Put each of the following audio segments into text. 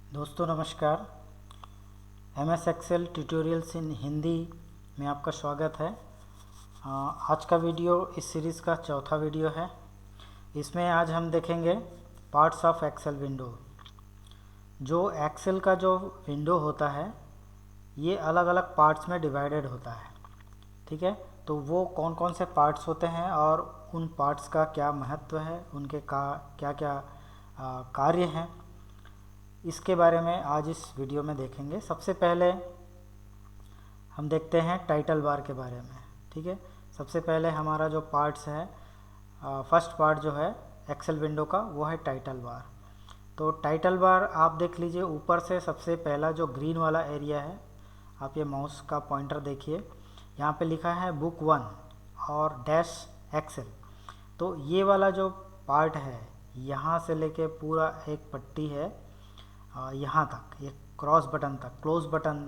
दोस्तों नमस्कार। MS Excel tutorials इन हिंदी में आपका स्वागत है। आज का वीडियो इस सीरीज़ का चौथा वीडियो है। इसमें आज हम देखेंगे पार्ट्स ऑफ एक्सेल विंडो। जो एक्सेल का जो विंडो होता है ये अलग अलग पार्ट्स में डिवाइडेड होता है, ठीक है। तो वो कौन कौन से पार्ट्स होते हैं और उन पार्ट्स का क्या महत्व है, उनके क्या क्या कार्य हैं, इसके बारे में आज इस वीडियो में देखेंगे। सबसे पहले हम देखते हैं टाइटल बार के बारे में, ठीक है। सबसे पहले हमारा जो पार्ट्स है, फर्स्ट पार्ट जो है एक्सेल विंडो का वो है टाइटल बार। तो टाइटल बार आप देख लीजिए, ऊपर से सबसे पहला जो ग्रीन वाला एरिया है, आप ये माउस का पॉइंटर देखिए, यहाँ पे लिखा है बुक 1 और डैश एक्सेल। तो ये वाला जो पार्ट है यहाँ से लेके पूरा एक पट्टी है यहाँ तक, ये क्रॉस बटन तक, क्लोज बटन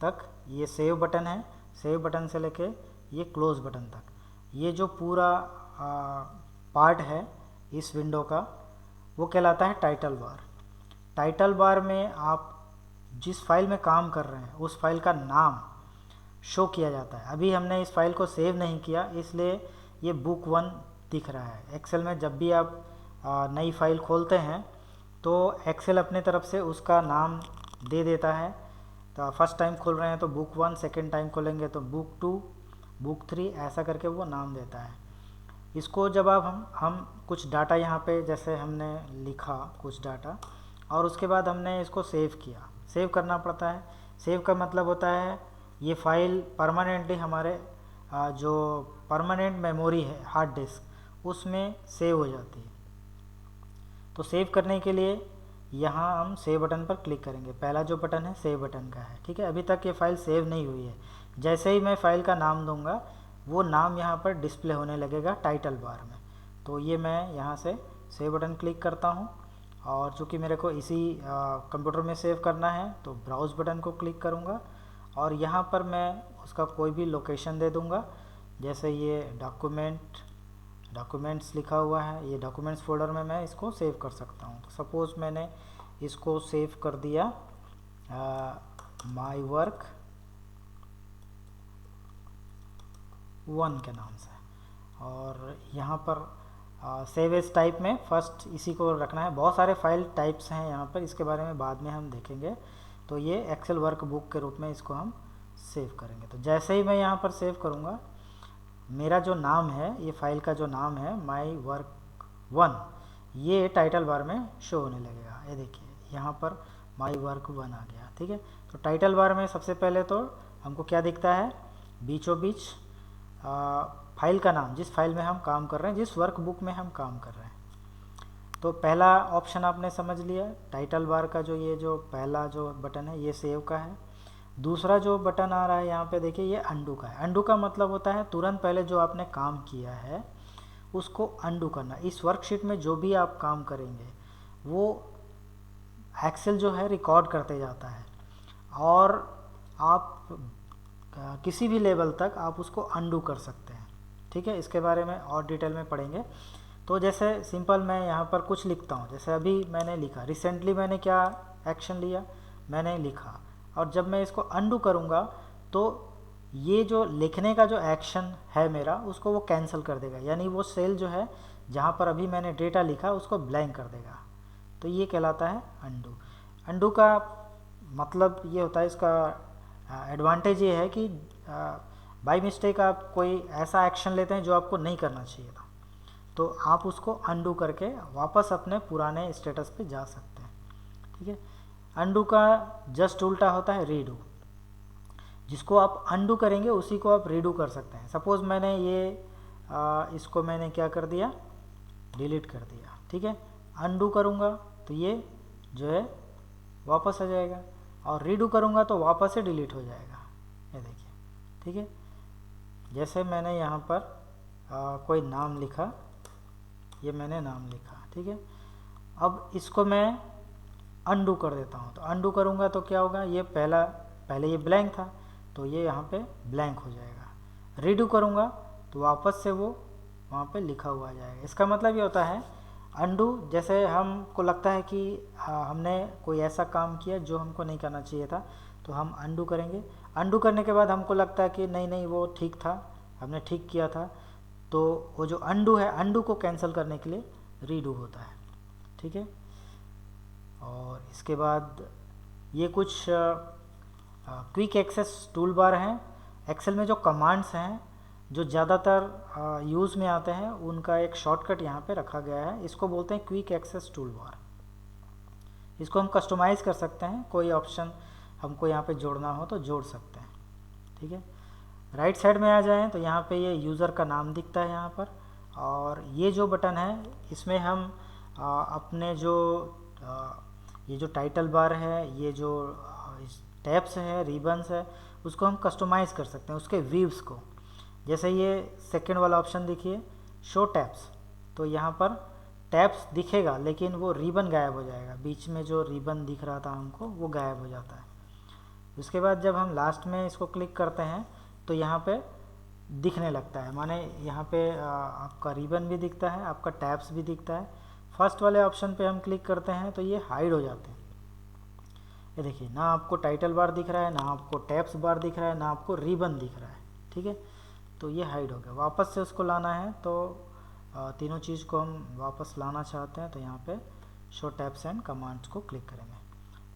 तक, ये सेव बटन है, सेव बटन से लेके ये क्लोज बटन तक, ये जो पूरा पार्ट है इस विंडो का वो कहलाता है टाइटल बार। टाइटल बार में आप जिस फाइल में काम कर रहे हैं उस फाइल का नाम शो किया जाता है। अभी हमने इस फाइल को सेव नहीं किया इसलिए ये बुक 1 दिख रहा है। एक्सेल में जब भी आप नई फाइल खोलते हैं तो एक्सेल अपने तरफ से उसका नाम दे देता है। तो फर्स्ट टाइम खोल रहे हैं तो बुक 1, सेकेंड टाइम खोलेंगे तो बुक 2, बुक 3, ऐसा करके वो नाम देता है। इसको जब आप हम कुछ डाटा यहाँ पे जैसे हमने लिखा कुछ डाटा और उसके बाद हमने इसको सेव किया, सेव करना पड़ता है। सेव का मतलब होता है ये फाइल परमानेंटली हमारे जो परमानेंट मेमोरी है हार्ड डिस्क उसमें सेव हो जाती है। तो सेव करने के लिए यहाँ हम सेव बटन पर क्लिक करेंगे। पहला जो बटन है सेव बटन का है, ठीक है। अभी तक ये फाइल सेव नहीं हुई है। जैसे ही मैं फाइल का नाम दूंगा वो नाम यहाँ पर डिस्प्ले होने लगेगा टाइटल बार में। तो ये मैं यहाँ से सेव बटन क्लिक करता हूँ और चूँकि मेरे को इसी कंप्यूटर में सेव करना है तो ब्राउज़ बटन को क्लिक करूँगा और यहाँ पर मैं उसका कोई भी लोकेशन दे दूँगा। जैसे ये डॉक्यूमेंट्स लिखा हुआ है, ये डॉक्यूमेंट्स फोल्डर में मैं इसको सेव कर सकता हूँ। तो सपोज़ मैंने इसको सेव कर दिया माई वर्क 1 के नाम से, और यहाँ पर सेव एज टाइप में फर्स्ट इसी को रखना है। बहुत सारे फाइल टाइप्स हैं यहाँ पर, इसके बारे में बाद में हम देखेंगे। तो ये एक्सेल वर्क बुक के रूप में इसको हम सेव करेंगे। तो जैसे ही मैं यहाँ पर सेव करूँगा मेरा जो नाम है, ये फाइल का जो नाम है माई वर्क 1, ये टाइटल बार में शो होने लगेगा। ये देखिए यहाँ पर माई वर्क 1 आ गया, ठीक है। तो टाइटल बार में सबसे पहले तो हमको क्या दिखता है, बीचों बीच फाइल का नाम, जिस फाइल में हम काम कर रहे हैं, जिस वर्क बुक में हम काम कर रहे हैं। तो पहला ऑप्शन आपने समझ लिया, टाइटल बार का जो ये जो पहला जो बटन है ये सेव का है। दूसरा जो बटन आ रहा है यहाँ पे देखिए ये अंडू का है। अंडू का मतलब होता है तुरंत पहले जो आपने काम किया है उसको अंडू करना। इस वर्कशीट में जो भी आप काम करेंगे वो एक्सेल जो है रिकॉर्ड करते जाता है और आप किसी भी लेवल तक आप उसको अंडू कर सकते हैं, ठीक है। इसके बारे में और डिटेल में पढ़ेंगे। तो जैसे सिंपल मैं यहाँ पर कुछ लिखता हूँ, जैसे अभी मैंने लिखा, रिसेंटली मैंने क्या एक्शन लिया, मैंने लिखा, और जब मैं इसको अंडू करूँगा तो ये जो लिखने का जो एक्शन है मेरा उसको वो कैंसिल कर देगा, यानी वो सेल जो है जहाँ पर अभी मैंने डेटा लिखा उसको ब्लैंक कर देगा। तो ये कहलाता है अंडू। अंडू का मतलब ये होता है, इसका एडवांटेज ये है कि बाय मिस्टेक आप कोई ऐसा एक्शन लेते हैं जो आपको नहीं करना चाहिए था, तो आप उसको अंडू करके वापस अपने पुराने स्टेटस पे जा सकते हैं, ठीक है। अंडू का जस्ट उल्टा होता है रीडू। जिसको आप अंडू करेंगे उसी को आप रीडू कर सकते हैं। सपोज़ मैंने ये इसको मैंने क्या कर दिया, डिलीट कर दिया, ठीक है। अंडू करूँगा तो ये जो है वापस आ जाएगा और रीडू करूँगा तो वापस से डिलीट हो जाएगा। ये देखिए, ठीक है। जैसे मैंने यहाँ पर कोई नाम लिखा, ये मैंने नाम लिखा, ठीक है। अब इसको मैं अंडू कर देता हूँ, तो अंडू करूँगा तो क्या होगा, ये पहले ये ब्लैंक था तो ये यहाँ पे ब्लैंक हो जाएगा। रीडू करूँगा तो वापस से वो वहाँ पे लिखा हुआ आ जाएगा। इसका मतलब ये होता है अंडू, जैसे हमको लगता है कि हमने कोई ऐसा काम किया जो हमको नहीं करना चाहिए था, तो हम अंडू करेंगे। अंडू करने के बाद हमको लगता है कि नहीं नहीं वो ठीक था, हमने ठीक किया था, तो वो जो अंडू है, अंडू को कैंसिल करने के लिए रीडू होता है। ठीक है। और इसके बाद ये कुछ क्विक एक्सेस टूल बार हैं। एक्सेल में जो कमांड्स हैं जो ज़्यादातर यूज़ में आते हैं, उनका एक शॉर्टकट यहाँ पे रखा गया है। इसको बोलते हैं क्विक एक्सेस टूल बार। इसको हम कस्टमाइज़ कर सकते हैं, कोई ऑप्शन हमको यहाँ पे जोड़ना हो तो जोड़ सकते हैं। ठीक है। राइट साइड में आ जाएं तो यहाँ पे ये यूज़र का नाम दिखता है यहाँ पर, और ये जो बटन है इसमें हम अपने जो ये जो टाइटल बार है, ये जो टैब्स है, रिबन्स है, उसको हम कस्टमाइज़ कर सकते हैं, उसके व्यूज़ को। जैसे ये सेकंड वाला ऑप्शन देखिए, शो टैब्स, तो यहाँ पर टैब्स दिखेगा लेकिन वो रिबन गायब हो जाएगा, बीच में जो रिबन दिख रहा था हमको वो गायब हो जाता है। उसके बाद जब हम लास्ट में इसको क्लिक करते हैं तो यहाँ पे दिखने लगता है, माने यहाँ पे आपका रिबन भी दिखता है, आपका टैब्स भी दिखता है। फर्स्ट वाले ऑप्शन पे हम क्लिक करते हैं तो ये हाइड हो जाते हैं। ये देखिए, ना आपको टाइटल बार दिख रहा है, ना आपको टैब्स बार दिख रहा है, ना आपको रिबन दिख रहा है। ठीक है, तो ये हाइड हो गया। वापस से उसको लाना है तो तीनों चीज़ को हम वापस लाना चाहते हैं तो यहाँ पे शो टैब्स एंड कमांड्स को क्लिक करेंगे।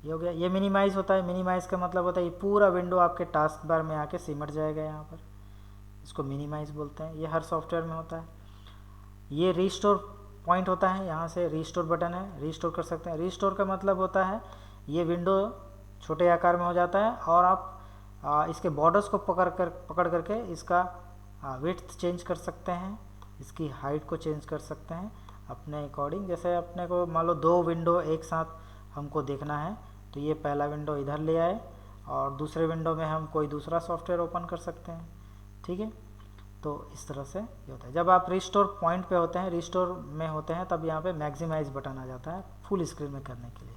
ये हो गया। ये मिनिमाइज़ होता है। मिनिमाइज़ का मतलब होता है ये पूरा विंडो आपके टास्क बार में आके सिमट जाएगा यहाँ पर, इसको मिनिमाइज़ बोलते हैं। ये हर सॉफ्टवेयर में होता है। ये रीस्टोर पॉइंट होता है, यहाँ से रीस्टोर बटन है, रीस्टोर कर सकते हैं। रीस्टोर का मतलब होता है ये विंडो छोटे आकार में हो जाता है और आप इसके बॉर्डर्स को पकड़ करके इसका विड्थ चेंज कर सकते हैं, इसकी हाइट को चेंज कर सकते हैं अपने अकॉर्डिंग। जैसे अपने को मान लो 2 विंडो एक साथ हमको देखना है तो ये पहला विंडो इधर ले आए और दूसरे विंडो में हम कोई दूसरा सॉफ्टवेयर ओपन कर सकते हैं। ठीक है, तो इस तरह से ये होता है। जब आप रिस्टोर पॉइंट पे होते हैं, रिस्टोर में होते हैं, तब यहाँ पे मैक्सिमाइज बटन आ जाता है फुल स्क्रीन में करने के लिए,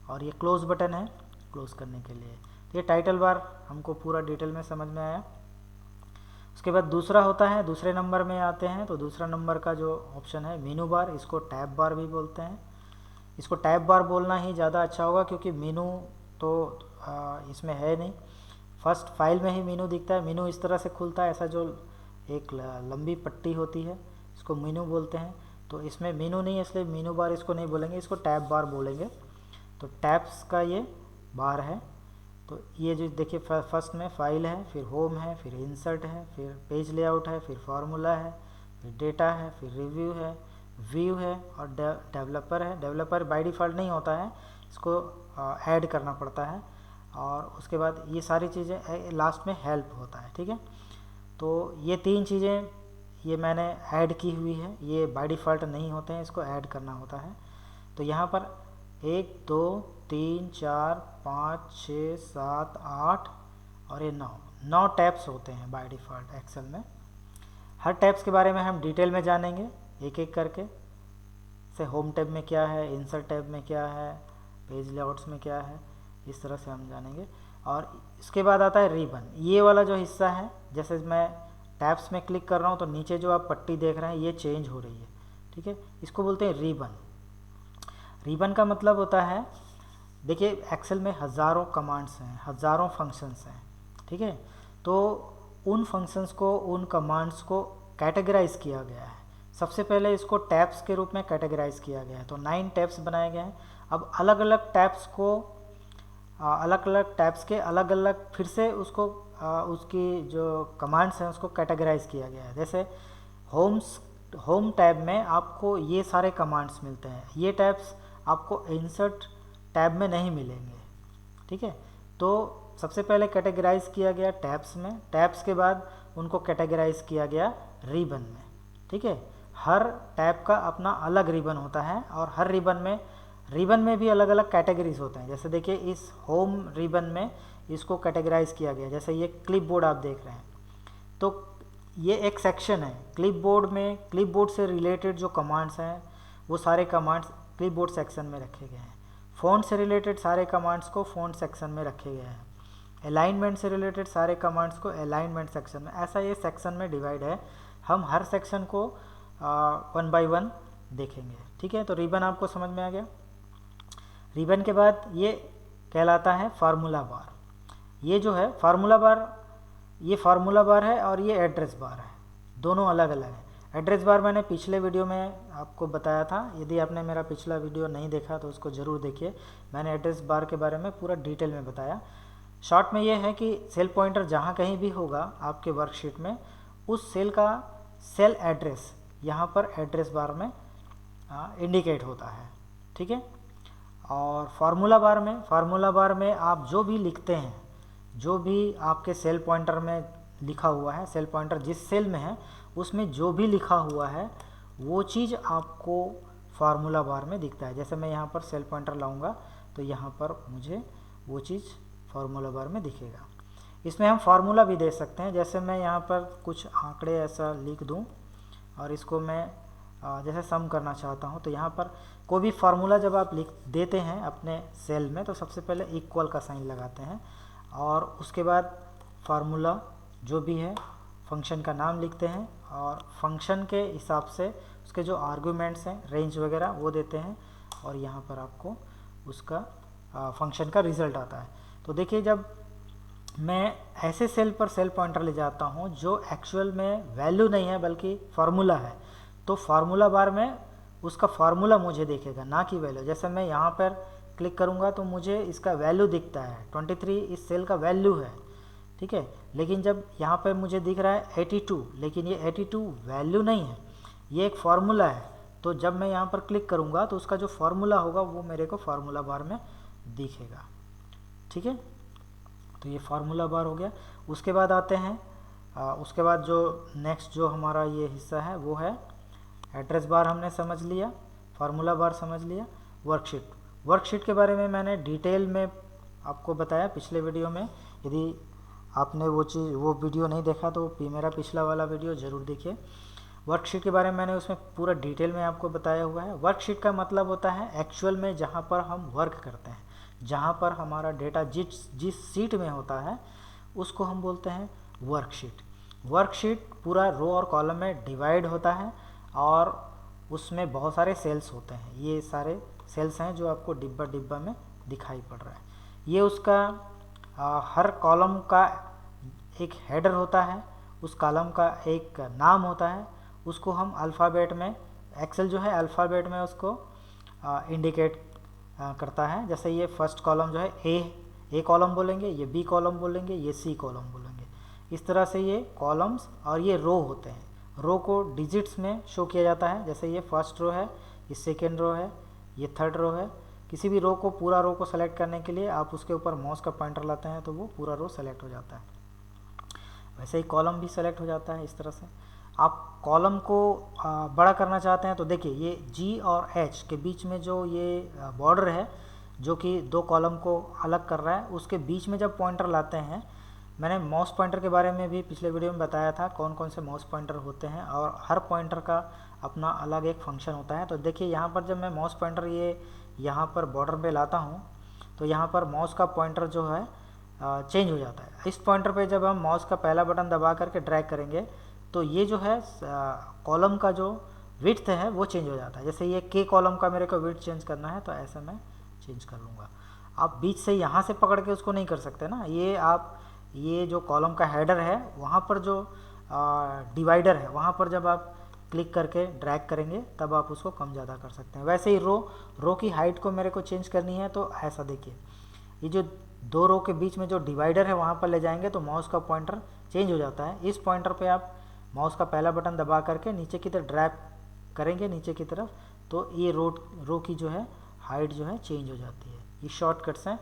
और ये क्लोज बटन है क्लोज करने के लिए। तो ये टाइटल बार हमको पूरा डिटेल में समझ में आया। उसके बाद दूसरा होता है, दूसरे नंबर में आते हैं तो दूसरा नंबर का जो ऑप्शन है मेनू बार, इसको टैब बार भी बोलते हैं। इसको टैब बार बोलना ही ज़्यादा अच्छा होगा क्योंकि मेनू तो इसमें है नहीं। फर्स्ट फाइल में ही मेनू दिखता है। मेनू इस तरह से खुलता है, ऐसा जो एक लंबी पट्टी होती है इसको मेनू बोलते हैं। तो इसमें मेनू नहीं है इसलिए मेनू बार इसको नहीं बोलेंगे, इसको टैब बार बोलेंगे। तो टैब्स का ये बार है। तो ये जो देखिए फर्स्ट में फाइल है, फिर होम है, फिर इंसर्ट है, फिर पेज लेआउट है, फिर फार्मूला है, फिर डेटा है, फिर रिव्यू है, व्यू है और डेवलपर है। डेवलपर बाय डिफ़ॉल्ट नहीं होता है, इसको ऐड करना पड़ता है। और उसके बाद ये सारी चीज़ें लास्ट में हेल्प होता है। ठीक है, तो ये 3 चीज़ें ये मैंने ऐड की हुई है, ये बाय डिफ़ॉल्ट नहीं होते हैं, इसको ऐड करना होता है। तो यहाँ पर 1 2 3 4 5 6 7 8 और ये 9 टैब्स होते हैं बाय डिफ़ॉल्ट एक्सेल में। हर टैब्स के बारे में हम डिटेल में जानेंगे एक एक करके। से होम टैब में क्या है, इंसर्ट टैब में क्या है, पेज लेआउट्स में क्या है, इस तरह से हम जानेंगे। और इसके बाद आता है रिबन। ये वाला जो हिस्सा है, जैसे मैं टैब्स में क्लिक कर रहा हूँ तो नीचे जो आप पट्टी देख रहे हैं ये चेंज हो रही है। ठीक है, इसको बोलते हैं रिबन। रिबन का मतलब होता है, देखिए एक्सेल में हज़ारों कमांड्स हैं, हज़ारों फंक्शंस हैं। ठीक है, तो उन फंक्शंस को, उन कमांड्स को कैटेगराइज किया गया है। सबसे पहले इसको टैब्स के रूप में कैटेगराइज किया गया है, तो 9 टैब्स बनाए गए हैं। अब अलग अलग टैब्स को अलग अलग टैब्स के अलग अलग फिर से उसको उसकी जो कमांड्स हैं उसको कैटेगराइज किया गया है। जैसे होम टैब में आपको ये सारे कमांड्स मिलते हैं, ये टैब्स आपको इंसर्ट टैब में नहीं मिलेंगे। ठीक है, तो सबसे पहले कैटेगराइज किया गया टैब्स में, टैब्स के बाद उनको कैटेगराइज किया गया रिबन में। ठीक है, हर टैब का अपना अलग रिबन होता है और हर रिबन में भी अलग अलग कैटेगरीज होते हैं। जैसे देखिए इस होम रिबन में इसको कैटेगराइज किया गया, जैसे ये क्लिपबोर्ड आप देख रहे हैं, तो ये एक सेक्शन है क्लिपबोर्ड में। क्लिपबोर्ड से रिलेटेड जो कमांड्स हैं वो सारे कमांड्स क्लिपबोर्ड सेक्शन में रखे गए हैं। फ़ॉन्ट से रिलेटेड सारे कमांड्स को फ़ॉन्ट सेक्शन में रखे गए हैं। अलाइनमेंट से रिलेटेड सारे कमांड्स को अलाइनमेंट सेक्शन में, ऐसा ये सेक्शन में डिवाइड है। हम हर सेक्शन को 1 बाय 1 देखेंगे। ठीक है, तो रिबन आपको समझ में आ गया। रिबन के बाद ये कहलाता है फार्मूला बार। ये जो है फार्मूला बार, ये फार्मूला बार है और ये एड्रेस बार है, दोनों अलग अलग है। एड्रेस बार मैंने पिछले वीडियो में आपको बताया था, यदि आपने मेरा पिछला वीडियो नहीं देखा तो उसको ज़रूर देखिए। मैंने एड्रेस बार के बारे में पूरा डिटेल में बताया। शॉर्ट में ये है कि सेल पॉइंटर जहाँ कहीं भी होगा आपके वर्कशीट में, उस सेल का सेल एड्रेस यहाँ पर एड्रेस बार में इंडिकेट होता है, ठीक है। और फार्मूला बार में आप जो भी लिखते हैं, जो भी आपके सेल पॉइंटर में लिखा हुआ है, सेल पॉइंटर जिस सेल में है उसमें जो भी लिखा हुआ है वो चीज़ आपको फार्मूला बार में दिखता है। जैसे मैं यहाँ पर सेल पॉइंटर लाऊंगा तो यहाँ पर मुझे वो चीज़ फार्मूला बार में दिखेगा। इसमें हम फार्मूला भी दे सकते हैं। जैसे मैं यहाँ पर कुछ आंकड़े ऐसा लिख दूँ और इसको मैं जैसे सम करना चाहता हूँ, तो यहाँ पर कोई भी फार्मूला जब आप लिख देते हैं अपने सेल में तो सबसे पहले इक्वल का साइन लगाते हैं और उसके बाद फार्मूला जो भी है फंक्शन का नाम लिखते हैं और फंक्शन के हिसाब से उसके जो आर्गुमेंट्स हैं, रेंज वगैरह वो देते हैं और यहाँ पर आपको उसका फंक्शन का रिज़ल्ट आता है। तो देखिए, जब मैं ऐसे सेल पर सेल पॉइंटर ले जाता हूँ जो एक्चुअल में वैल्यू नहीं है बल्कि फार्मूला है, तो फार्मूला बार में उसका फार्मूला मुझे दिखेगा, ना कि वैल्यू। जैसे मैं यहाँ पर क्लिक करूँगा तो मुझे इसका वैल्यू दिखता है, 23 इस सेल का वैल्यू है, ठीक है। लेकिन जब यहाँ पर मुझे दिख रहा है 82, लेकिन ये 82 वैल्यू नहीं है, ये एक फार्मूला है। तो जब मैं यहाँ पर क्लिक करूँगा तो उसका जो फार्मूला होगा वो मेरे को फार्मूला बार में दिखेगा, ठीक है। तो ये फार्मूला बार हो गया। उसके बाद आते हैं उसके बाद जो नेक्स्ट जो हमारा ये हिस्सा है वो है एड्रेस बार। हमने समझ लिया, फार्मूला बार समझ लिया। वर्कशीट के बारे में मैंने डिटेल में आपको बताया पिछले वीडियो में। यदि आपने वो वीडियो नहीं देखा तो मेरा पिछला वाला वीडियो ज़रूर देखिए। वर्कशीट के बारे में मैंने उसमें पूरा डिटेल में आपको बताया हुआ है। वर्कशीट का मतलब होता है एक्चुअल में जहाँ पर हम वर्क करते हैं, जहाँ पर हमारा डेटा जिस सीट में होता है उसको हम बोलते हैं वर्कशीट। वर्कशीट पूरा रो और कॉलम में डिवाइड होता है और उसमें बहुत सारे सेल्स होते हैं। ये सारे सेल्स हैं जो आपको डिब्बा डिब्बा में दिखाई पड़ रहा है। ये उसका हर कॉलम का एक हेडर होता है, उस कॉलम का एक नाम होता है, उसको हम अल्फ़ाबेट में, एक्सेल जो है अल्फ़ाबेट में उसको इंडिकेट करता है। जैसे ये फर्स्ट कॉलम जो है ए कॉलम बोलेंगे, ये बी कॉलम बोलेंगे, ये सी कॉलम बोलेंगे। इस तरह से ये कॉलम्स और ये रो होते हैं। रो को डिजिट्स में शो किया जाता है। जैसे ये फर्स्ट रो है, ये सेकेंड रो है, ये थर्ड रो है। किसी भी रो को, पूरा रो को सेलेक्ट करने के लिए आप उसके ऊपर माउस का पॉइंटर लाते हैं तो वो पूरा रो सेलेक्ट हो जाता है। वैसे ही कॉलम भी सेलेक्ट हो जाता है। इस तरह से आप कॉलम को बड़ा करना चाहते हैं तो देखिए, ये जी और एच के बीच में जो ये बॉर्डर है जो कि दो कॉलम को अलग कर रहा है, उसके बीच में जब पॉइंटर लाते हैं, मैंने माउस पॉइंटर के बारे में भी पिछले वीडियो में बताया था कौन कौन से माउस पॉइंटर होते हैं और हर पॉइंटर का अपना अलग एक फंक्शन होता है। तो देखिए, यहाँ पर जब मैं माउस पॉइंटर ये यहाँ पर बॉर्डर पे लाता हूँ तो यहाँ पर माउस का पॉइंटर जो है चेंज हो जाता है। इस पॉइंटर पे जब हम माउस का पहला बटन दबा करके ड्रैग करेंगे तो ये जो है कॉलम का जो विड्थ है वो चेंज हो जाता है। जैसे ये के कॉलम का मेरे को विड्थ चेंज करना है तो ऐसा मैं चेंज कर लूँगा। आप बीच से यहाँ से पकड़ के उसको नहीं कर सकते ना। ये आप ये जो कॉलम का हेडर है वहाँ पर जो डिवाइडर है वहाँ पर जब आप क्लिक करके ड्रैग करेंगे तब आप उसको कम ज़्यादा कर सकते हैं। वैसे ही रो की हाइट को मेरे को चेंज करनी है तो ऐसा देखिए, ये जो दो रो के बीच में जो डिवाइडर है वहाँ पर ले जाएंगे तो माउस का पॉइंटर चेंज हो जाता है। इस पॉइंटर पे आप माउस का पहला बटन दबा करके नीचे की तरफ ड्रैग करेंगे नीचे की तरफ तो ये रो की जो है हाइट जो है चेंज हो जाती है। ये शॉर्टकट्स हैं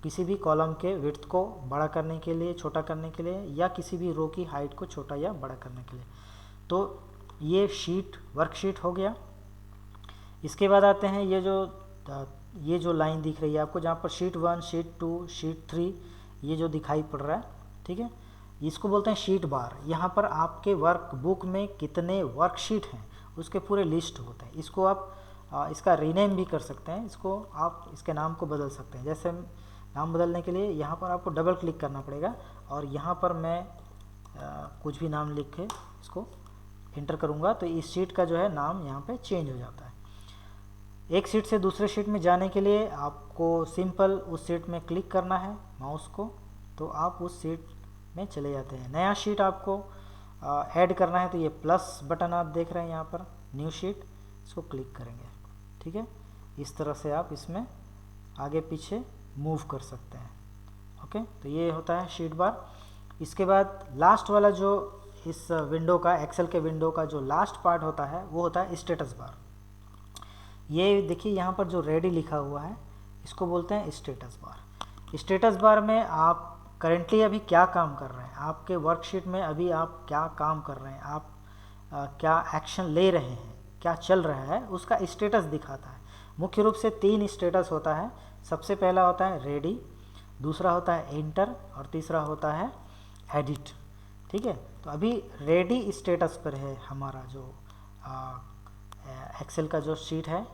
किसी भी कॉलम के विड्थ को बड़ा करने के लिए, छोटा करने के लिए, या किसी भी रो की हाइट को छोटा या बड़ा करने के लिए। तो ये वर्कशीट हो गया। इसके बाद आते हैं ये जो लाइन दिख रही है आपको, जहाँ पर शीट 1, शीट 2, शीट 3 ये जो दिखाई पड़ रहा है, ठीक है, इसको बोलते हैं शीट बार। यहाँ पर आपके वर्कबुक में कितने वर्कशीट हैं उसके पूरे लिस्ट होते हैं। इसको आप इसका रीनेम भी कर सकते हैं, इसको आप इसके नाम को बदल सकते हैं। जैसे नाम बदलने के लिए यहाँ पर आपको डबल क्लिक करना पड़ेगा और यहाँ पर मैं कुछ भी नाम लिख के इसको इंटर करूँगा तो इस शीट का जो है नाम यहाँ पे चेंज हो जाता है। एक शीट से दूसरे शीट में जाने के लिए आपको सिंपल उस शीट में क्लिक करना है माउस को, तो आप उस शीट में चले जाते हैं। नया शीट आपको ऐड करना है तो ये प्लस बटन आप देख रहे हैं यहाँ पर, न्यू शीट, इसको क्लिक करेंगे। ठीक है, इस तरह से आप इसमें आगे पीछे मूव कर सकते हैं। ओके, तो ये होता है शीट बार। इसके बाद लास्ट वाला जो इस विंडो का, एक्सेल के विंडो का जो लास्ट पार्ट होता है वो होता है स्टेटस बार। ये देखिए यहाँ पर जो रेडी लिखा हुआ है इसको बोलते हैं स्टेटस बार। स्टेटस बार में आप करेंटली अभी क्या काम कर रहे हैं, आपके वर्कशीट में अभी आप क्या काम कर रहे हैं, आप क्या एक्शन ले रहे हैं, क्या चल रहा है, उसका स्टेटस दिखाता है। मुख्य रूप से 3 स्टेटस होता है। सबसे पहला होता है रेडी, दूसरा होता है एंटर और तीसरा होता है एडिट। ठीक है, तो अभी रेडी स्टेटस पर है हमारा जो एक्सेल का जो शीट है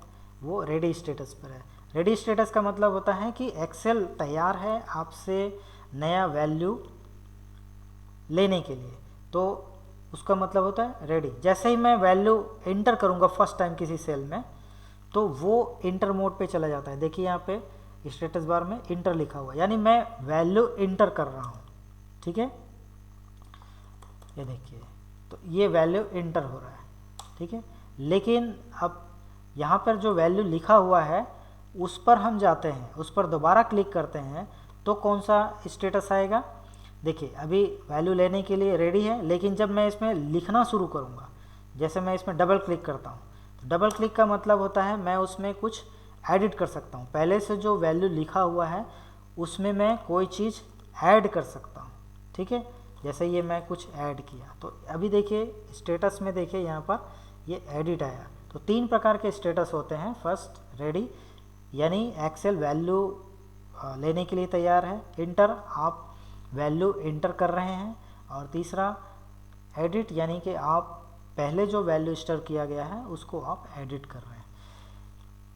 वो रेडी स्टेटस पर है। रेडी स्टेटस का मतलब होता है कि एक्सेल तैयार है आपसे नया वैल्यू लेने के लिए, तो उसका मतलब होता है रेडी। जैसे ही मैं वैल्यू एंटर करूंगा फर्स्ट टाइम किसी सेल में, तो वो इंटर मोड पे चला जाता है। देखिए यहाँ पे स्टेटस बार में इंटर लिखा हुआ है, यानी मैं वैल्यू इंटर कर रहा हूँ। ठीक है, ये देखिए, तो ये वैल्यू इंटर हो रहा है। ठीक है, लेकिन अब यहाँ पर जो वैल्यू लिखा हुआ है उस पर हम जाते हैं, उस पर दोबारा क्लिक करते हैं तो कौन सा स्टेटस आएगा। देखिए अभी वैल्यू लेने के लिए रेडी है, लेकिन जब मैं इसमें लिखना शुरू करूँगा, जैसे मैं इसमें डबल क्लिक करता हूँ, तो डबल क्लिक का मतलब होता है मैं उसमें कुछ एडिट कर सकता हूँ। पहले से जो वैल्यू लिखा हुआ है उसमें मैं कोई चीज़ ऐड कर सकता हूँ। ठीक है, जैसे ये मैं कुछ ऐड किया, तो अभी देखिए स्टेटस में देखिए यहाँ पर ये एडिट आया। तो 3 प्रकार के स्टेटस होते हैं। फर्स्ट रेडी, यानी एक्सेल वैल्यू लेने के लिए तैयार है। इंटर, आप वैल्यू इंटर कर रहे हैं। और तीसरा एडिट, यानी कि आप पहले जो वैल्यू स्टोर किया गया है उसको आप एडिट कर रहे हैं।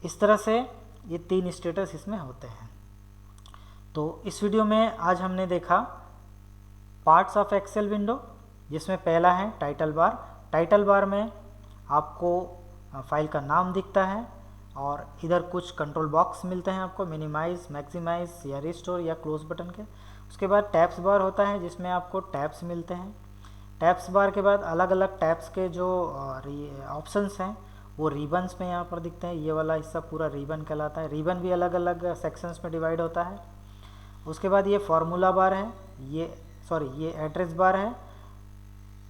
इस तरह से ये 3 स्टेटस इसमें होते हैं। तो इस वीडियो में आज हमने देखा पार्ट्स ऑफ एक्सेल विंडो, जिसमें पहला है टाइटल बार। टाइटल बार में आपको फाइल का नाम दिखता है और इधर कुछ कंट्रोल बॉक्स मिलते हैं आपको, मिनिमाइज, मैक्सिमाइज या रिस्टोर या क्लोज बटन के। उसके बाद टैब्स बार होता है जिसमें आपको टैब्स मिलते हैं। टैब्स बार के बाद अलग अलग टैब्स के जो ऑप्शंस हैं वो रिबन्स में यहाँ पर दिखते हैं। ये वाला हिस्सा पूरा रिबन कहलाता है। रिबन भी अलग अलग सेक्शंस में डिवाइड होता है। उसके बाद ये फार्मूला बार है, ये एड्रेस बार है,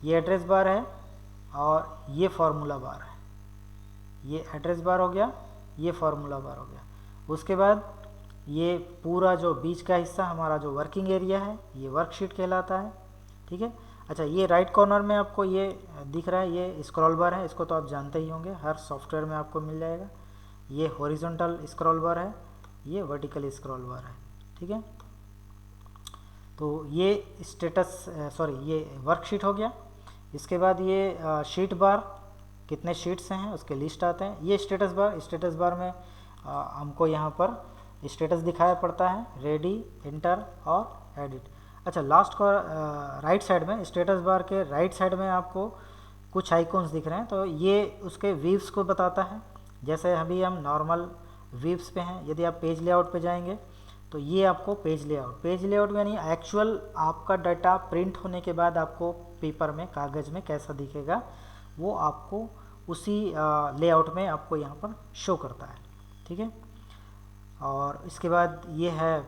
ये एड्रेस बार है और ये फार्मूला बार है। ये एड्रेस बार हो गया, ये फार्मूला बार हो गया। उसके बाद ये पूरा जो बीच का हिस्सा हमारा जो वर्किंग एरिया है ये वर्कशीट कहलाता है। ठीक है, अच्छा, ये राइट कॉर्नर में आपको ये दिख रहा है, ये स्क्रॉल बार है। इसको तो आप जानते ही होंगे, हर सॉफ्टवेयर में आपको मिल जाएगा। ये हॉरिजॉन्टल स्क्रॉल बार है, ये वर्टिकल स्क्रॉल बार है। ठीक है, तो ये ये वर्कशीट हो गया। इसके बाद ये शीट बार, कितने शीट्स हैं उसके लिस्ट आते हैं। ये स्टेटस बार में हमको यहाँ पर स्टेटस दिखाया पड़ता है, रेडी, इंटर और एडिट। अच्छा, लास्ट को राइट साइड में, स्टेटस बार के राइट साइड में आपको कुछ आइकॉन्स दिख रहे हैं, तो ये उसके व्यूज़ को बताता है। जैसे अभी हम नॉर्मल व्यूज़ पे हैं, यदि आप पेज लेआउट पे जाएंगे तो ये आपको पेज लेआउट यानी एक्चुअल आपका डाटा प्रिंट होने के बाद आपको पेपर में, कागज़ में कैसा दिखेगा वो आपको उसी लेआउट में आपको यहाँ पर शो करता है। ठीक है, और इसके बाद ये है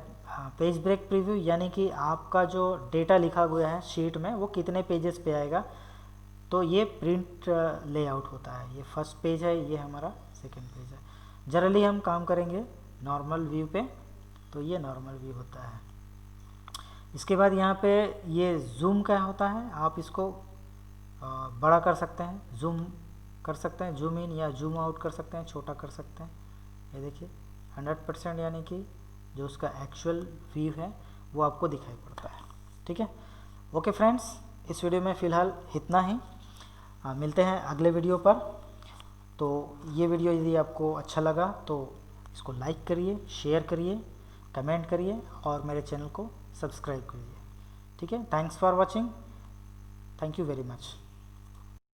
पेज ब्रेक प्रीव्यू, यानी कि आपका जो डेटा लिखा गया है शीट में वो कितने पेजेस पे आएगा। तो ये प्रिंट लेआउट होता है। ये फर्स्ट पेज है, ये हमारा सेकंड पेज है। जनरली हम काम करेंगे नॉर्मल व्यू पे, तो ये नॉर्मल व्यू होता है। इसके बाद यहाँ पे ये जूम का होता है, आप इसको बड़ा कर सकते हैं, जूम कर सकते हैं, जूम इन या जूम आउट कर सकते हैं, छोटा कर सकते हैं। ये देखिए 100%, यानी कि जो उसका एक्चुअल व्यू है वो आपको दिखाई पड़ता है। ठीक है, ओके फ्रेंड्स, इस वीडियो में फ़िलहाल इतना ही। मिलते हैं अगले वीडियो पर। तो ये वीडियो यदि आपको अच्छा लगा तो इसको लाइक करिए, शेयर करिए, कमेंट करिए और मेरे चैनल को सब्सक्राइब करिए। ठीक है, thanks for watching, thank you very much.